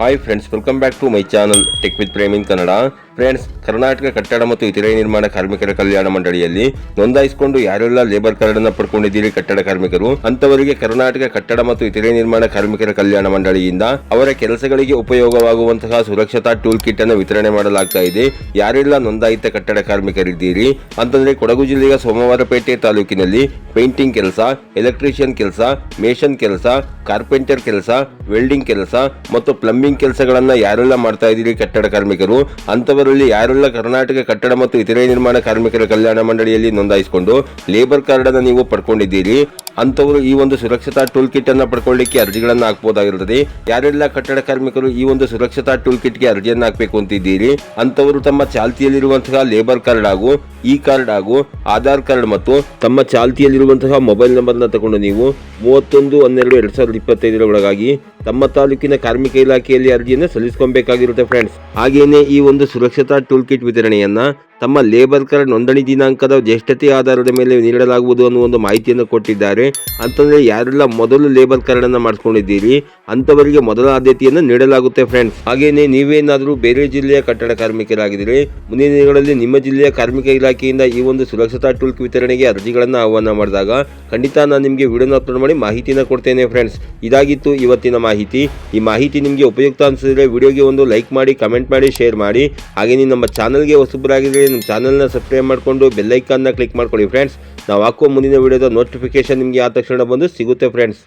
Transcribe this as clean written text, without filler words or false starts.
Hi friends, welcome back to my channel tech with ಪ್ರೇಮಿನ್ Kannada. Friends, Karnataka ಕಟ್ಟಡ ಮತ್ತು ಇತರೆ ನಿರ್ಮಾಣ ಕಾರ್ಮಿಕರ ಕಲ್ಯಾಣ ಮಂಡಳಿಯಲ್ಲಿ ನೋಂದಾಯಿಸಿಕೊಂಡು ಯಾರೆಲ್ಲ ಲೇಬರ್ ಕಾರ್ಡ್ ಅನ್ನು ಪಡ್ಕೊಂಡಿದ್ದೀರಿ ಕಟ್ಟಡ ಕಾರ್ಮಿಕರು, ಅಂತವರಿಗೆ ಕರ್ನಾಟಕ ಕಟ್ಟಡ ಮತ್ತು ಇತರೆ ನಿರ್ಮಾಣ ಕಾರ್ಮಿಕರ ಕಲ್ಯಾಣ ಮಂಡಳಿಯಿಂದ ಅವರ ಕೆಲಸಗಳಿಗೆ ಉಪಯೋಗವಾಗುವಂತಹ ಸುರಕ್ಷತಾ ಟೂಲ್ ಕಿಟ್ ಅನ್ನು ವಿತರಣೆ ಮಾಡಲಾಗ್ತಾ ಇದೆ. ಯಾರೆಲ್ಲ ನೋಂದಾಯಿತ ಕಟ್ಟಡ ಕಾರ್ಮಿಕರಿದ್ದೀರಿ ಅಂತಂದ್ರೆ ಕೊಡಗು ಜಿಲ್ಲೆಯ ಸೋಮವಾರಪೇಟೆ ತಾಲೂಕಿನಲ್ಲಿ ಪೇಂಟಿಂಗ್ ಕೆಲಸ, ಎಲೆಕ್ಟ್ರಿಷಿಯನ್ ಕೆಲಸ, ಮೇಷನ್ ಕೆಲಸ, ಕಾರ್ಪೆಂಟರ್ ಕೆಲಸ, ವೆಲ್ಡಿಂಗ್ ಕೆಲಸ ಮತ್ತು ಪ್ಲಂಬಿಂಗ್ ಕೆಲಸಗಳನ್ನ ಯಾರೆಲ್ಲ ಮಾಡ್ತಾ ಇದ್ದೀರಿ ಕಟ್ಟಡ ಕಾರ್ಮಿಕರು, ಅಂತವರಲ್ಲಿ ಯಾರೆಲ್ಲ ಕರ್ನಾಟಕ ಕಟ್ಟಡ ಮತ್ತು ಇತರೆ ನಿರ್ಮಾಣ ಕಾರ್ಮಿಕರ ಕಲ್ಯಾಣ ಮಂಡಳಿಯಲ್ಲಿ ನೋಂದಾಯಿಸಿಕೊಂಡು ಲೇಬರ್ ಕಾರ್ಡ್ ಅನ್ನು ನೀವು ಪಡ್ಕೊಂಡಿದ್ದೀರಿ ಅಂತವರು ಈ ಒಂದು ಸುರಕ್ಷತಾ ಟೂಲ್ ಕಿಟ್ ಅನ್ನ ಪಡ್ಕೊಳ್ಳಿಕ್ಕೆ ಅರ್ಜಿಗಳನ್ನು ಹಾಕಬಹುದಾಗಿರುತ್ತದೆ. ಯಾರೆಲ್ಲ ಕಟ್ಟಡ ಕಾರ್ಮಿಕರು ಈ ಒಂದು ಸುರಕ್ಷತಾ ಟೂಲ್ ಕಿಟ್ಗೆ ಅರ್ಜಿಯನ್ನು ಹಾಕಬೇಕು ಅಂತಿದ್ದೀರಿ ಅಂತವರು ತಮ್ಮ ಚಾಲ್ತಿಯಲ್ಲಿರುವಂತಹ ಲೇಬರ್ ಕಾರ್ಡ್ ಹಾಗೂ ಇ ಕಾರ್ಡ್ ಹಾಗೂ ಆಧಾರ್ ಕಾರ್ಡ್ ಮತ್ತು ತಮ್ಮ ಚಾಲ್ತಿಯಲ್ಲಿರುವಂತಹ ಮೊಬೈಲ್ ನಂಬರ್ನ ತಗೊಂಡು ನೀವು 31/12/2025 ಒಳಗಾಗಿ ತಮ್ಮ ತಾಲೂಕಿನ ಕಾರ್ಮಿಕ ಇಲಾಖೆಯಲ್ಲಿ ಅರ್ಜಿಯನ್ನು ಸಲ್ಲಿಸಬೇಕಾಗಿರುತ್ತೆ ಫ್ರೆಂಡ್ಸ್. ಹಾಗೇನೆ ಈ ಒಂದು ಸುರಕ್ಷತಾ ಟೂಲ್ ಕಿಟ್ ವಿತರಣೆಯನ್ನ ತಮ್ಮ ಲೇಬರ್ ಕಾರ್ಡ್ ನೋಂದಣಿ ದಿನಾಂಕದ ಜ್ಯೇಷ್ಠತೆ ಆಧಾರದ ಮೇಲೆ ನೀಡಲಾಗುವುದು ಅನ್ನೋ ಒಂದು ಮಾಹಿತಿಯನ್ನು ಕೊಟ್ಟಿದ್ದಾರೆ. ಅಂತಂದ್ರೆ ಯಾರೆಲ್ಲ ಮೊದಲು ಲೇಬರ್ ಕಾರ್ಡ್ ಅನ್ನ ಮಾಡಿಸ್ಕೊಂಡಿದ್ದೀರಿ ಅಂತವರಿಗೆ ಮೊದಲ ಆದ್ಯತೆಯನ್ನು ನೀಡಲಾಗುತ್ತೆ ಫ್ರೆಂಡ್ಸ್. ಹಾಗೇನೆ ನೀವೇನಾದರೂ ಬೇರೆ ಜಿಲ್ಲೆಯ ಕಟ್ಟಡ ಕಾರ್ಮಿಕರಾಗಿದ್ದರೆ ಮುಂದಿನ ದಿನಗಳಲ್ಲಿ ನಿಮ್ಮ ಜಿಲ್ಲೆಯ ಕಾರ್ಮಿಕ ಇಲಾಖೆಯಿಂದ ಈ ಒಂದು ಸುರಕ್ಷತಾ ಟೂಲ್ ವಿತರಣೆಗೆ ಅರ್ಜಿಗಳನ್ನು ಆಹ್ವಾನ ಮಾಡಿದಾಗ ಖಂಡಿತ ನಾನು ನಿಮಗೆ ವಿಡಿಯೋನ ಅಪ್ಲೋಡ್ ಮಾಡಿ ಮಾಹಿತಿನ ಕೊಡ್ತೇನೆ ಫ್ರೆಂಡ್ಸ್. ಇದಾಗಿತ್ತು ಇವತ್ತಿನ ಮಾಹಿತಿ. ಈ ಮಾಹಿತಿ ನಿಮಗೆ ಉಪಯುಕ್ತ ಅನಿಸಿದ್ರೆ ವಿಡಿಯೋಗೆ ಒಂದು ಲೈಕ್ ಮಾಡಿ, ಕಮೆಂಟ್ ಮಾಡಿ, ಶೇರ್ ಮಾಡಿ. ಹಾಗೆ ನೀವು ನಮ್ಮ ಚಾನಲ್ಗೆ ಹೊಸಬರಾಗಿದ್ದರೆ ನಮ್ಮ ಚಾನಲ್ನ ಸಬ್ಸ್ಕ್ರೈಬ್ ಮಾಡಿಕೊಂಡು ಬೆಲ್ ಐಕಾನ್ನ ಕ್ಲಿಕ್ ಮಾಡ್ಕೊಳ್ಳಿ ಫ್ರೆಂಡ್ಸ್. ನಾವು ಹಾಕುವ ಮುಂದಿನ ವಿಡಿಯೋದ ನೋಟಿಫಿಕೇಶನ್ ನಿಮಗೆ ಆ ತಕ್ಷಣ ಬಂದು ಸಿಗುತ್ತೆ ಫ್ರೆಂಡ್ಸ್.